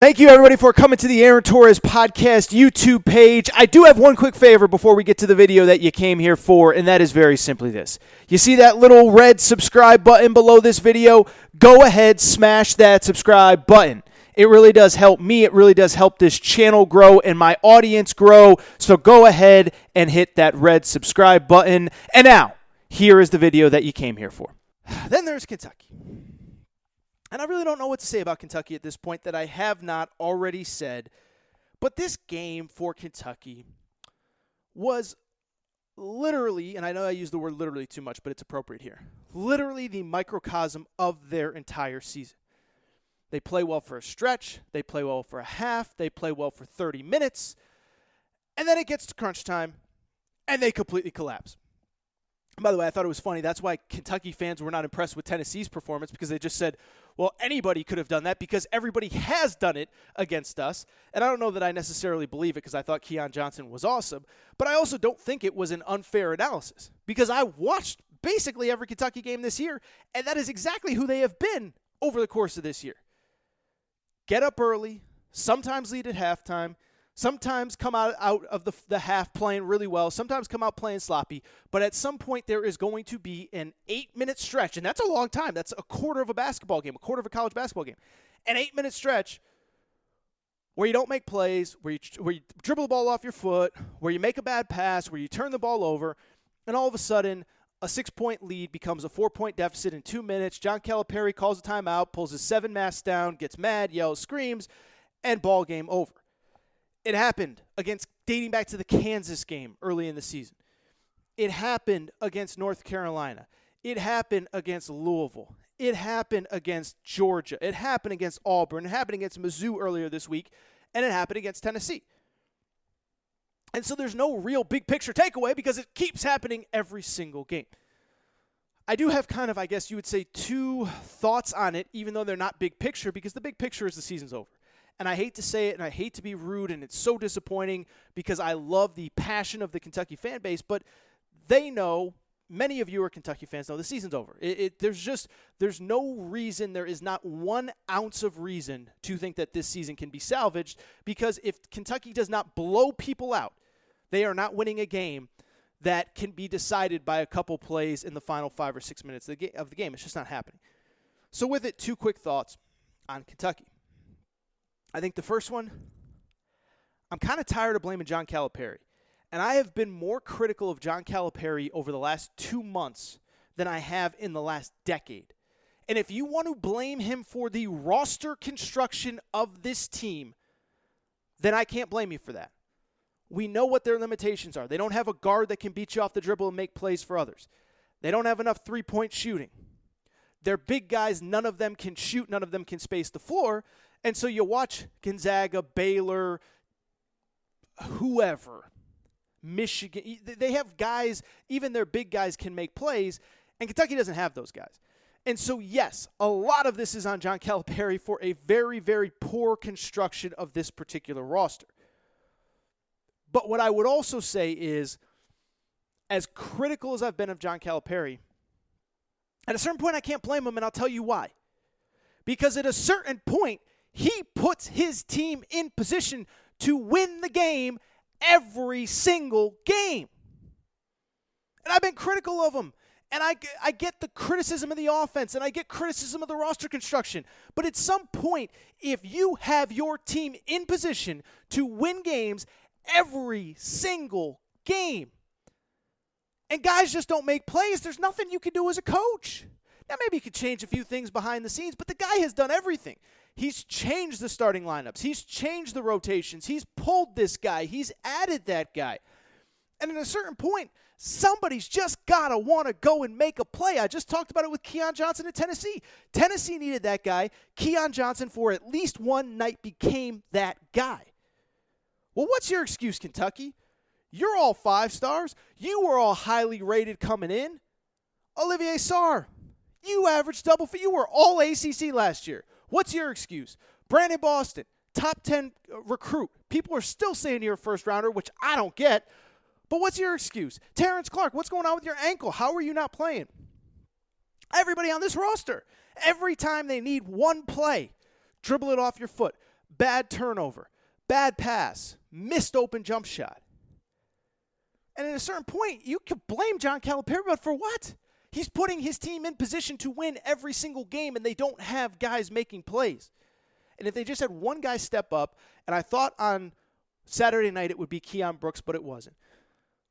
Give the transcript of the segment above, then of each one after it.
Thank you, everybody, for coming to the Aaron Torres Podcast YouTube page. I do have one quick favor before we get to the video that you came here for, and that is very simply this. You see that little red subscribe button below this video? Go ahead, smash that subscribe button. It really does help me. It really does help this channel grow and my audience grow. So go ahead and hit that red subscribe button. And now, here is the video that you came here for. Then there's Kentucky. And I really don't know what to say about Kentucky at this point that I have not already said. But this game for Kentucky was literally, and I know I use the word literally too much, but it's appropriate here, literally the microcosm of their entire season. They play well for a stretch. They play well for a half. They play well for 30 minutes. And then it gets to crunch time, and they completely collapse. By the way, I thought it was funny. That's why Kentucky fans were not impressed with Tennessee's performance, because they just said, well, anybody could have done that because everybody has done it against us. And I don't know that I necessarily believe it because I thought Keon Johnson was awesome. But I also don't think it was an unfair analysis because I watched basically every Kentucky game this year, and that is exactly who they have been over the course of this year. Get up early, sometimes lead at halftime, sometimes come out of the half playing really well, sometimes come out playing sloppy, but at some point there is going to be an 8-minute stretch, and that's a long time. That's a quarter of a basketball game, a quarter of a college basketball game. An 8-minute stretch where you don't make plays, where you dribble the ball off your foot, where you make a bad pass, where you turn the ball over, and all of a sudden a 6-point lead becomes a 4-point deficit in 2 minutes. John Calipari calls a timeout, pulls his 7 masks down, gets mad, yells, screams, and ball game over. It happened dating back to the Kansas game early in the season. It happened against North Carolina. It happened against Louisville. It happened against Georgia. It happened against Auburn. It happened against Mizzou earlier this week. And it happened against Tennessee. And so there's no real big picture takeaway because it keeps happening every single game. I do have kind of, I guess you would say, two thoughts on it, even though they're not big picture, because the big picture is the season's over. And I hate to say it, and I hate to be rude, and it's so disappointing because I love the passion of the Kentucky fan base, but they know, many of you are Kentucky fans know, the season's over. There's no reason, there is not 1 ounce of reason to think that this season can be salvaged, because if Kentucky does not blow people out, they are not winning a game that can be decided by a couple plays in the final 5 or 6 minutes of the game. It's just not happening. So with it, 2 quick thoughts on Kentucky. I think the first one, I'm kind of tired of blaming John Calipari. And I have been more critical of John Calipari over the last 2 months than I have in the last decade. And if you want to blame him for the roster construction of this team, then I can't blame you for that. We know what their limitations are. They don't have a guard that can beat you off the dribble and make plays for others. They don't have enough three-point shooting. They're big guys. None of them can shoot. None of them can space the floor. And so you watch Gonzaga, Baylor, whoever, Michigan. They have guys, even their big guys can make plays, and Kentucky doesn't have those guys. And so, yes, a lot of this is on John Calipari for a very, very poor construction of this particular roster. But what I would also say is, as critical as I've been of John Calipari, at a certain point I can't blame him, and I'll tell you why. Because at a certain point, he puts his team in position to win the game every single game. And I've been critical of him. And I get the criticism of the offense, and I get criticism of the roster construction. But at some point, if you have your team in position to win games every single game, and guys just don't make plays, there's nothing you can do as a coach. Now, maybe you could change a few things behind the scenes, but the guy has done everything. He's changed the starting lineups. He's changed the rotations. He's pulled this guy. He's added that guy. And at a certain point, somebody's just got to want to go and make a play. I just talked about it with Keon Johnson in Tennessee. Tennessee needed that guy. Keon Johnson, for at least one night, became that guy. Well, what's your excuse, Kentucky? You're all 5 stars. You were all highly rated coming in. Olivier Sarr, you averaged double. You were all ACC last year. What's your excuse? Brandon Boston, top 10 recruit. People are still saying you're a first-rounder, which I don't get. But what's your excuse? Terrence Clark, what's going on with your ankle? How are you not playing? Everybody on this roster, every time they need one play, dribble it off your foot, bad turnover, bad pass, missed open jump shot. And at a certain point, you could blame John Calipari, but for what? He's putting his team in position to win every single game, and they don't have guys making plays. And if they just had one guy step up, and I thought on Saturday night it would be Keon Brooks, but it wasn't.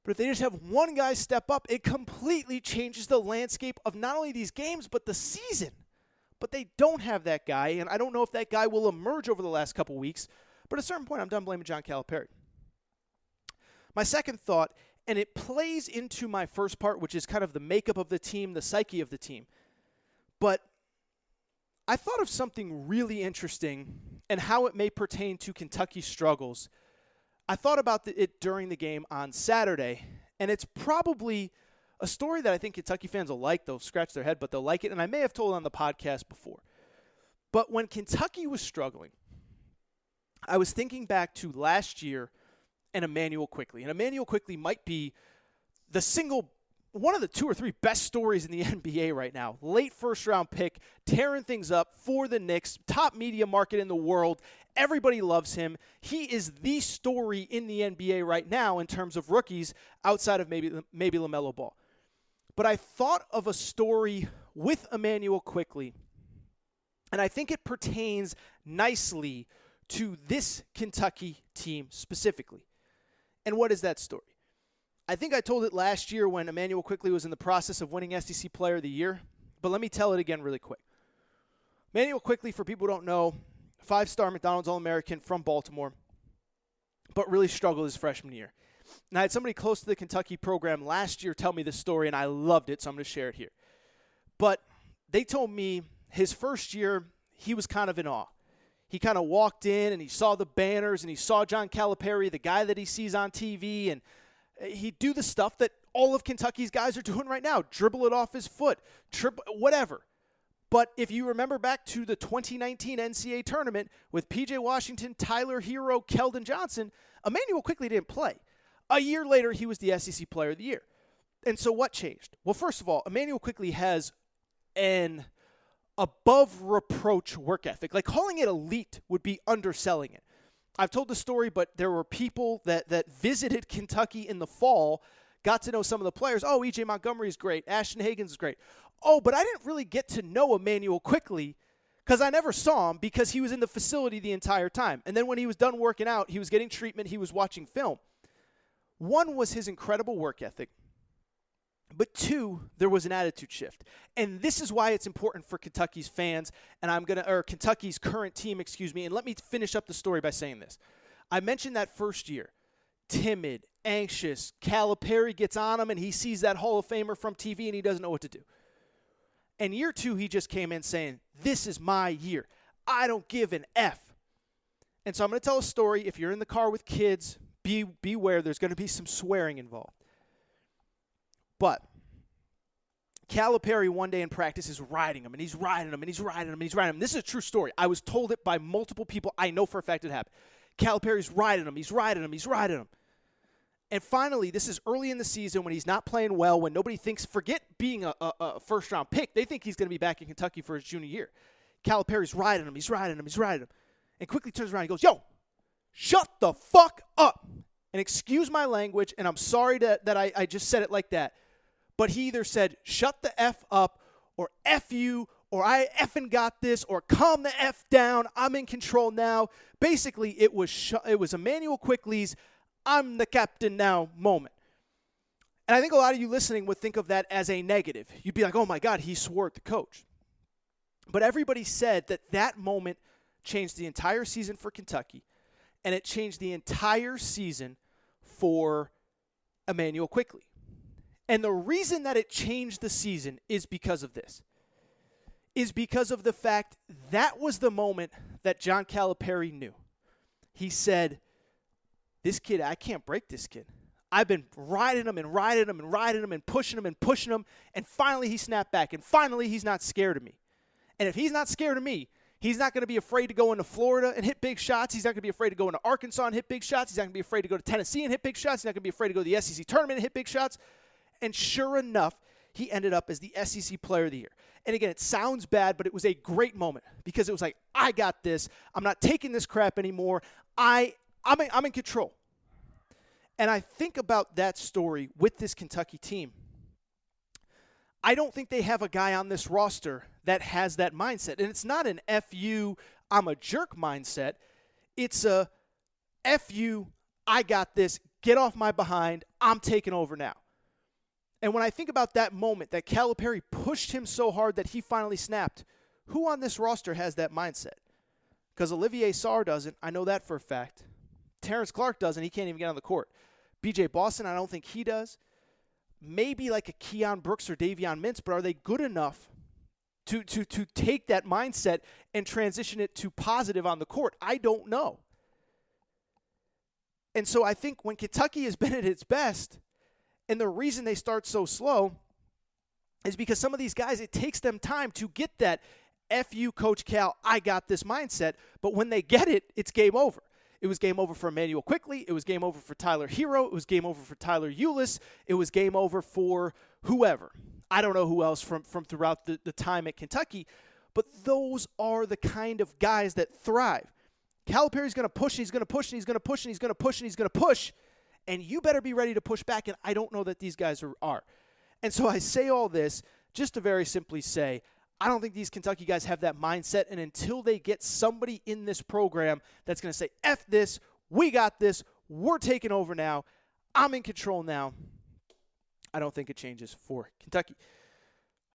But if they just have one guy step up, it completely changes the landscape of not only these games, but the season. But they don't have that guy, and I don't know if that guy will emerge over the last couple weeks. But at a certain point, I'm done blaming John Calipari. My second thought, and it plays into my first part, which is kind of the makeup of the team, the psyche of the team. But I thought of something really interesting and how it may pertain to Kentucky's struggles. I thought about it during the game on Saturday, and it's probably a story that I think Kentucky fans will like. They'll scratch their head, but they'll like it, and I may have told on the podcast before. But when Kentucky was struggling, I was thinking back to last year and Immanuel Quickley. And Immanuel Quickley might be one of the 2 or 3 best stories in the NBA right now. Late first-round pick, tearing things up for the Knicks, top media market in the world. Everybody loves him. He is the story in the NBA right now in terms of rookies outside of maybe LaMelo Ball. But I thought of a story with Immanuel Quickley, and I think it pertains nicely to this Kentucky team specifically. And what is that story? I think I told it last year when Immanuel Quickley was in the process of winning SEC Player of the Year, but let me tell it again really quick. Immanuel Quickley, for people who don't know, 5-star McDonald's All-American from Baltimore, but really struggled his freshman year. And I had somebody close to the Kentucky program last year tell me this story, and I loved it, so I'm going to share it here. But they told me his first year, he was kind of in awe. He kind of walked in, and he saw the banners, and he saw John Calipari, the guy that he sees on TV, and he'd do the stuff that all of Kentucky's guys are doing right now, dribble it off his foot, whatever. But if you remember back to the 2019 NCAA tournament with P.J. Washington, Tyler Hero, Keldon Johnson, Immanuel Quickley didn't play. A year later, he was the SEC Player of the Year. And so what changed? Well, first of all, Immanuel Quickley has an above-reproach work ethic. Like, calling it elite would be underselling it. I've told the story, but there were people that visited Kentucky in the fall, got to know some of the players. Oh, E.J. Montgomery is great. Ashton Hagens is great. Oh, but I didn't really get to know Immanuel Quickley because I never saw him because he was in the facility the entire time. And then when he was done working out, he was getting treatment, he was watching film. One was his incredible work ethic. But 2, there was an attitude shift. And this is why it's important for Kentucky's fans, and Kentucky's current team, and let me finish up the story by saying this. I mentioned that first year. Timid, anxious, Calipari gets on him, and he sees that Hall of Famer from TV, and he doesn't know what to do. And year 2, he just came in saying, this is my year. I don't give an F. And so I'm going to tell a story. If you're in the car with kids, beware. There's going to be some swearing involved. But Calipari one day in practice is riding him, and he's riding him, and he's riding him, and he's riding him. This is a true story. I was told it by multiple people. I know for a fact it happened. Calipari's riding him, he's riding him, he's riding him. And finally, this is early in the season when he's not playing well, when nobody thinks, forget being a first-round pick. They think he's going to be back in Kentucky for his junior year. Calipari's riding him, he's riding him, he's riding him. And quickly turns around and goes, yo, shut the fuck up. And excuse my language, and I'm sorry that I just said it like that. But he either said, shut the F up, or F you, or I effing got this, or calm the F down, I'm in control now. Basically, it was Immanuel Quickley's I'm the captain now moment. And I think a lot of you listening would think of that as a negative. You'd be like, oh my God, he swore at the coach. But everybody said that moment changed the entire season for Kentucky, and it changed the entire season for Immanuel Quickley. And the reason that it changed the season is because of this. Is because of the fact that was the moment that John Calipari knew. He said, this kid, I can't break this kid. I've been riding him and riding him and riding him and pushing him, and finally he snapped back, and finally he's not scared of me. And if he's not scared of me, he's not going to be afraid to go into Florida and hit big shots. He's not going to be afraid to go into Arkansas and hit big shots. He's not going to be afraid to go to Tennessee and hit big shots. He's not going to be afraid to go to the SEC tournament and hit big shots. And sure enough, he ended up as the SEC Player of the Year. And again, it sounds bad, but it was a great moment because it was like, I got this. I'm not taking this crap anymore. I'm in control. And I think about that story with this Kentucky team. I don't think they have a guy on this roster that has that mindset. And it's not an F you, I'm a jerk mindset. It's a F you, I got this, get off my behind, I'm taking over now. And when I think about that moment that Calipari pushed him so hard that he finally snapped, who on this roster has that mindset? Because Olivier Sarr doesn't. I know that for a fact. Terrence Clark doesn't. He can't even get on the court. BJ Boston, I don't think he does. Maybe like a Keon Brooks or Davion Mintz, but are they good enough to take that mindset and transition it to positive on the court? I don't know. And so I think when Kentucky has been at its best, and the reason they start so slow is because some of these guys, it takes them time to get that F you, Coach Cal, I got this mindset. But when they get it, it's game over. It was game over for Emmanuel Quickley. It was game over for Tyler Hero. It was game over for Tyler Ulis. It was game over for whoever. I don't know who else from throughout the time at Kentucky. But those are the kind of guys that thrive. Calipari's going to push, and he's going to push, and he's going to push, and he's going to push, and he's going to push. And you better be ready to push back, and I don't know that these guys are. And so I say all this just to very simply say, I don't think these Kentucky guys have that mindset, and until they get somebody in this program that's going to say, F this, we got this, we're taking over now, I'm in control now, I don't think it changes for Kentucky.